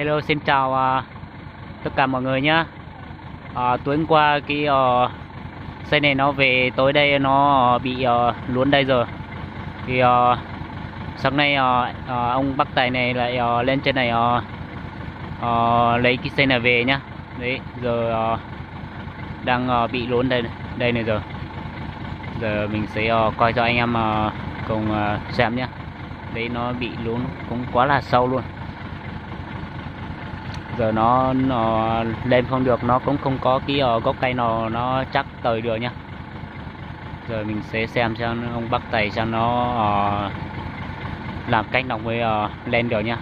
Hello, xin chào tất cả mọi người nhé. Tối hôm qua cái xe này nó về tới đây nó bị lún đây rồi. Thì sáng nay ông bác tài này lại lên trên này lấy cái xe này về nhá. Đấy, giờ đang bị lún đây này rồi. Giờ mình sẽ coi cho anh em cùng xem nhé. Đấy, nó bị lún cũng quá là sâu luôn. Giờ nó lên không được, nó cũng không có cái gốc cây nào nó chắc tới được nhá. Giờ mình sẽ xem ông bác tài cho nó làm cách nào mới lên được nhá.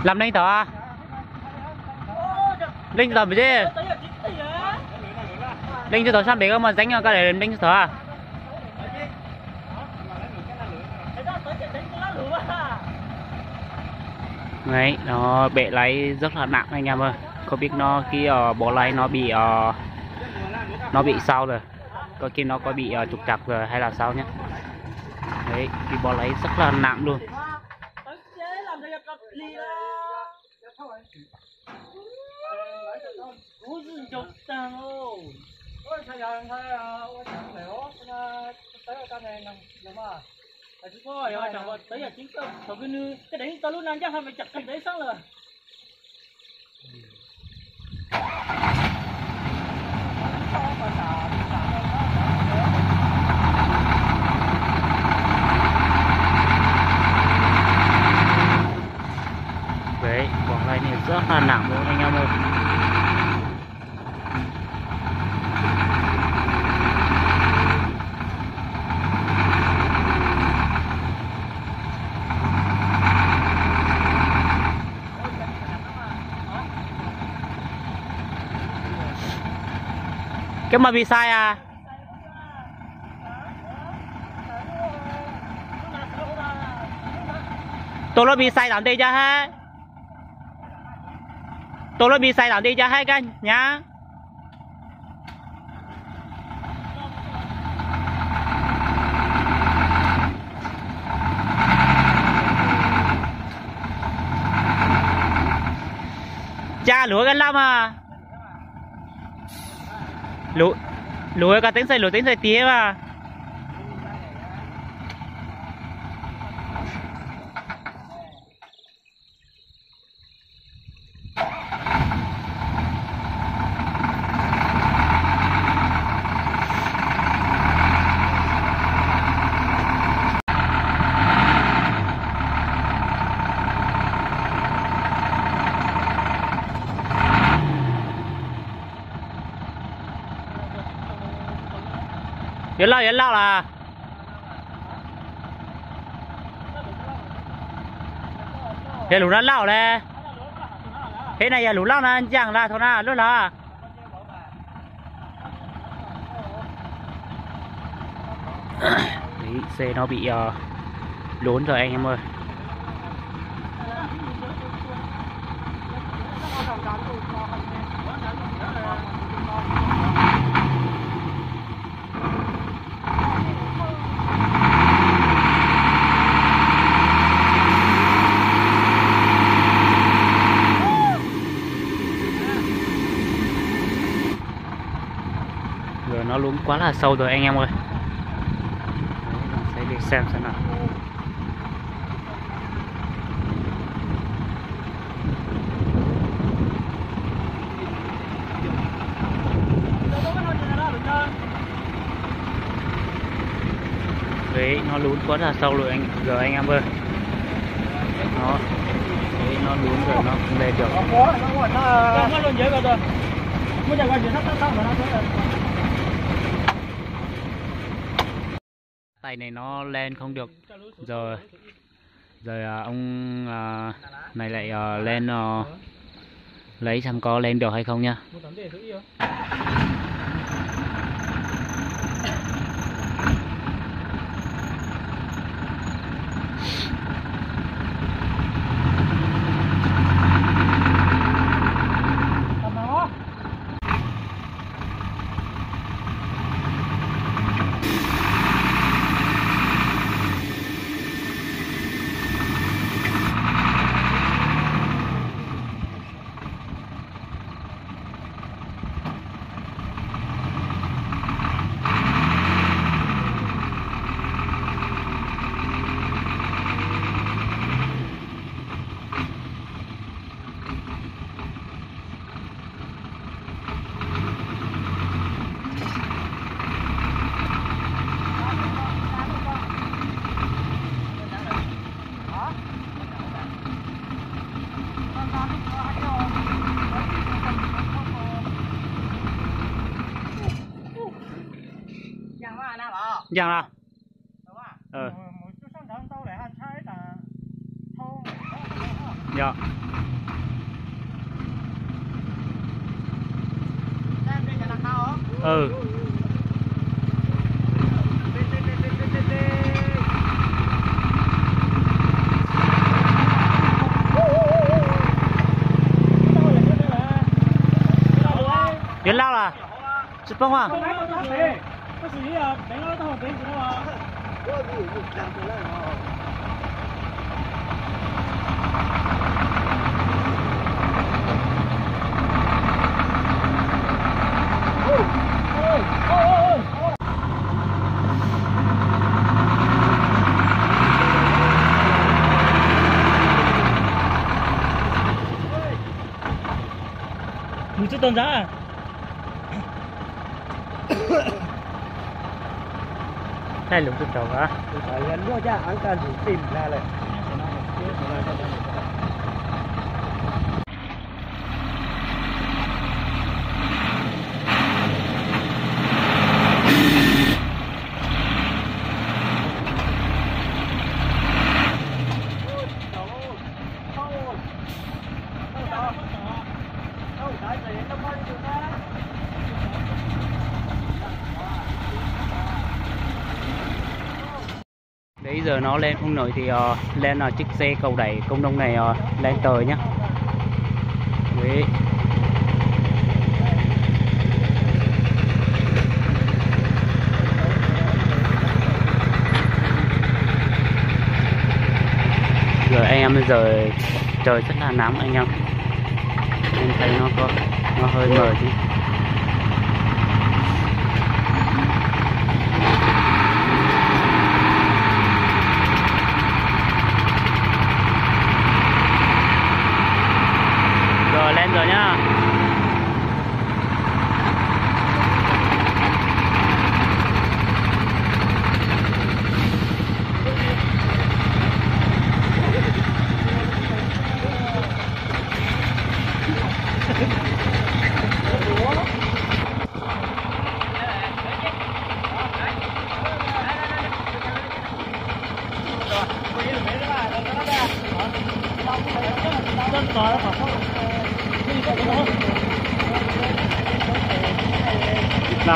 Làm nhanh thở à? Linh thở gì? Linh cho thở sắp để mà đánh cái để linh thở à? Đấy, nó bệ lái rất là nặng anh em ơi. Không biết nó cái bộ lái nó bị sao rồi. Có khi nó có bị trục trặc rồi hay là sao nhé. Đấy, cái bộ lái rất là nặng luôn. Chú có rồi chẳng có tới giờ chính cái đấy tao lúc nào chắc phải chặt cái đấy xong rồi. Đấy, vòng lái này rất là nặng luôn anh em ơi. Cái mà bị sai à? Tôi nó bị sai làm đi cho hết. Tôi nó bị sai làm đi cho hết cái nhá. Cha lúa cái lắm à. Lúa cái tính xây tía mà. Yên lao là thế lũ nó lao này, thế này lũ lao nó chẳng là thôi na lúc là đấy, xe nó bị lún rồi anh em ơi. Giờ nó lún quá là sâu rồi anh em ơi. Đấy, để xem nào. nó lún quá là sâu rồi anh em ơi. Nó đấy, nó lún rồi nó không lên được. Nó luôn dễ rồi. Bây giờ gọi điện thắt mà nó tới. Tay này nó lên không được. Giờ ông này lại lên lấy xem có lên được hay không nha. Giang nào? Dạ. Ừ. Tiến lao là chụp bông à? Mùi chút tồn giá à? Đây lùng chút đầu á. Anh mua ra anh cần tìm raเลย Đấy giờ nó lên không nổi thì lên chiếc xe cầu đẩy công nông này lên tời nhá. Đấy. Giờ anh em bây giờ trời rất là nắng anh em. Em thấy nó hơi mờ chứ. Rồi lên rồi nhá.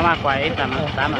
Mà quay tầm 8 à.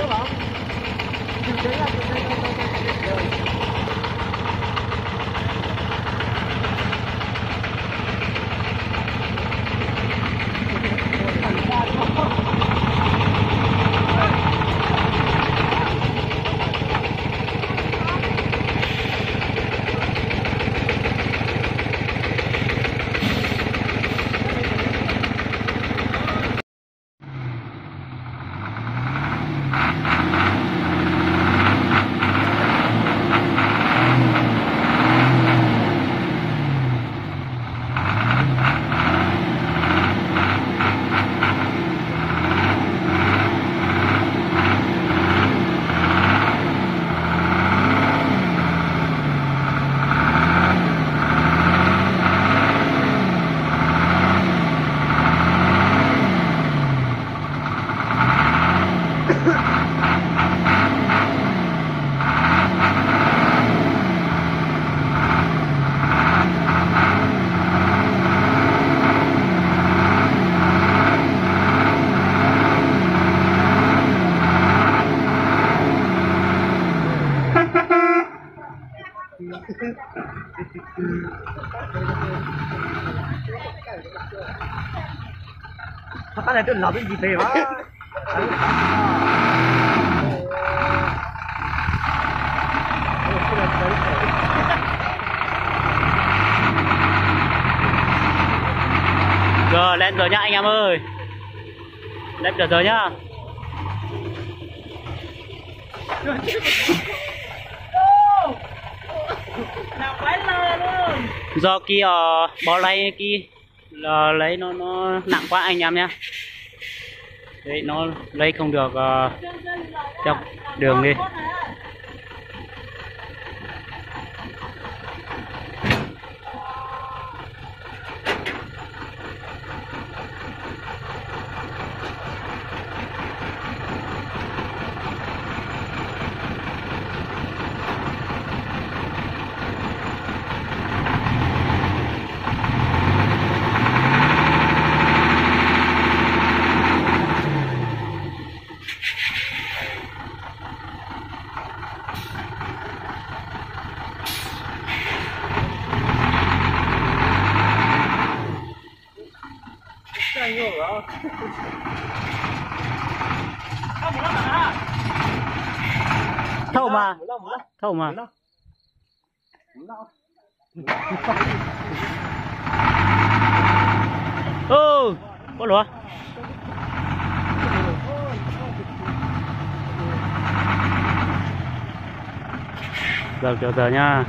Các này tôi làm cái gì thế mà? Rồi lên rồi nhá anh em ơi. Lên được rồi nhá. Nào quái lơ luôn. Do kia bó lấy kia là lấy nó nặng quá anh em nhá. Đấy nó lấy không được dọc đường đi. Thâu mà. Thâu mà. Ừ, có lúa. Được rồi nha.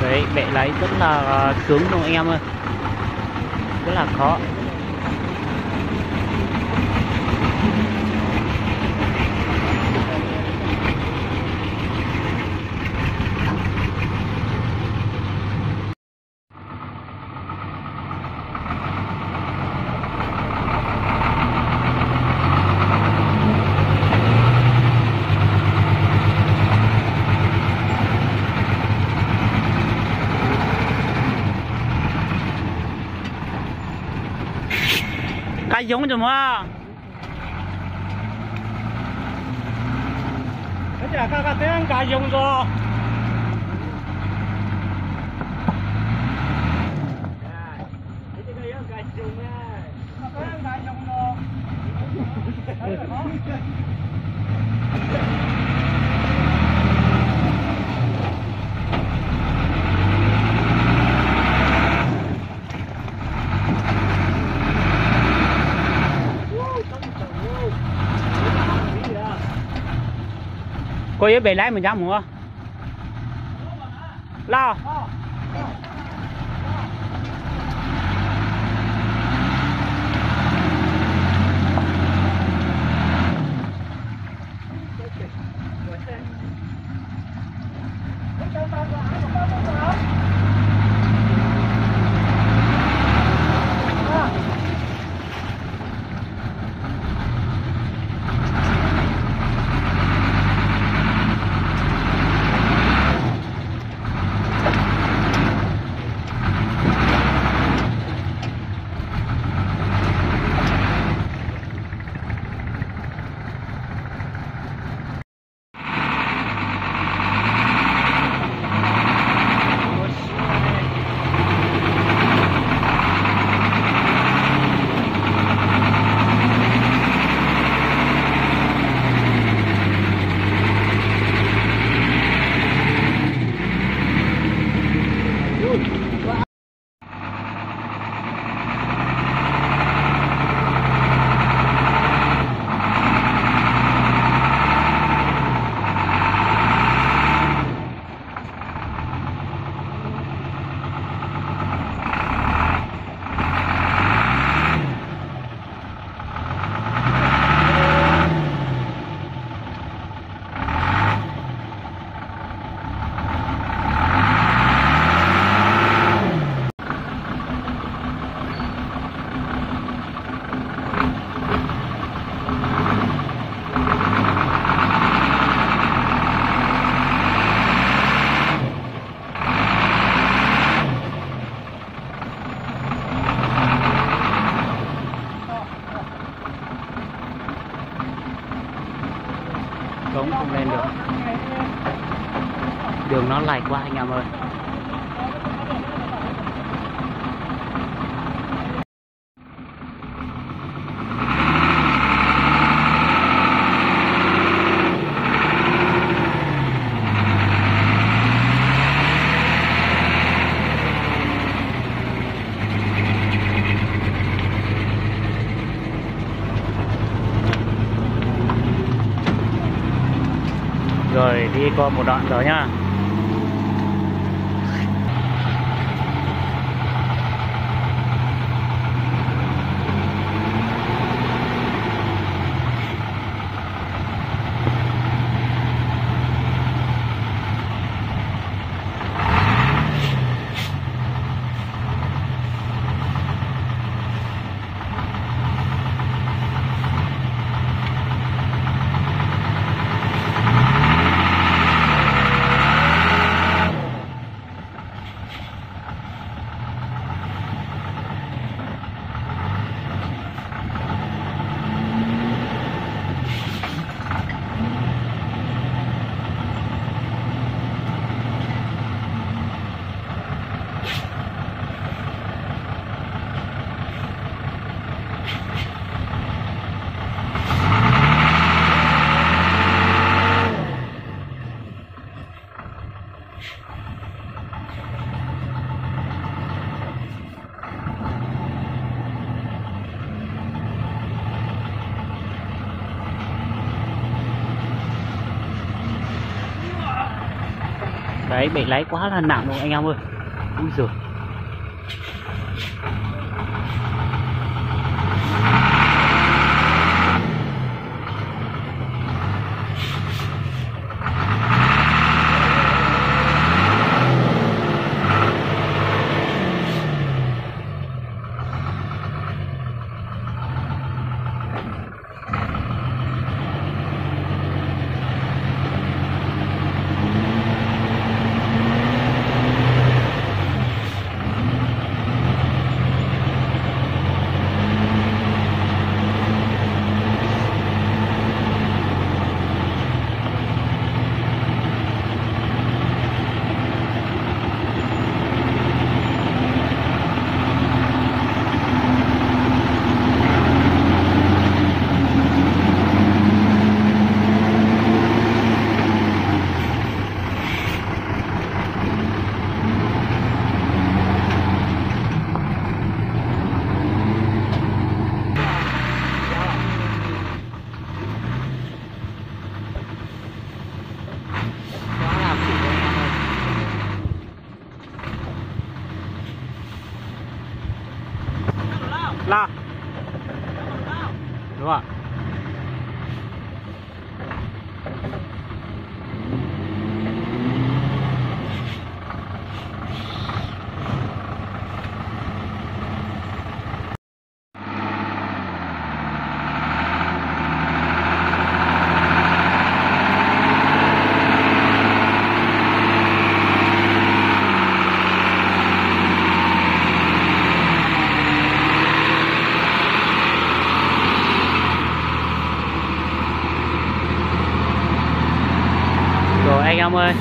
Đấy, bệ lái rất là sướng luôn anh em ơi, rất là khó. Cái giống cho mà. Cái chả các tiếng cá dùng rồi. Cô ấy bể lái mình dám mua lao. Đường nó lầy quá anh em ơi. Rồi đi qua một đoạn rồi nhá. Đấy, bệ lái quá là nặng luôn anh em ơi. Úi giời. La. Đúng không ạ? Rồi anh em ơi,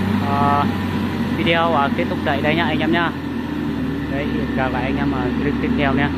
video kết thúc tại đây nha anh em nha. Đấy, hẹn gặp lại anh em ở clip tiếp theo nha.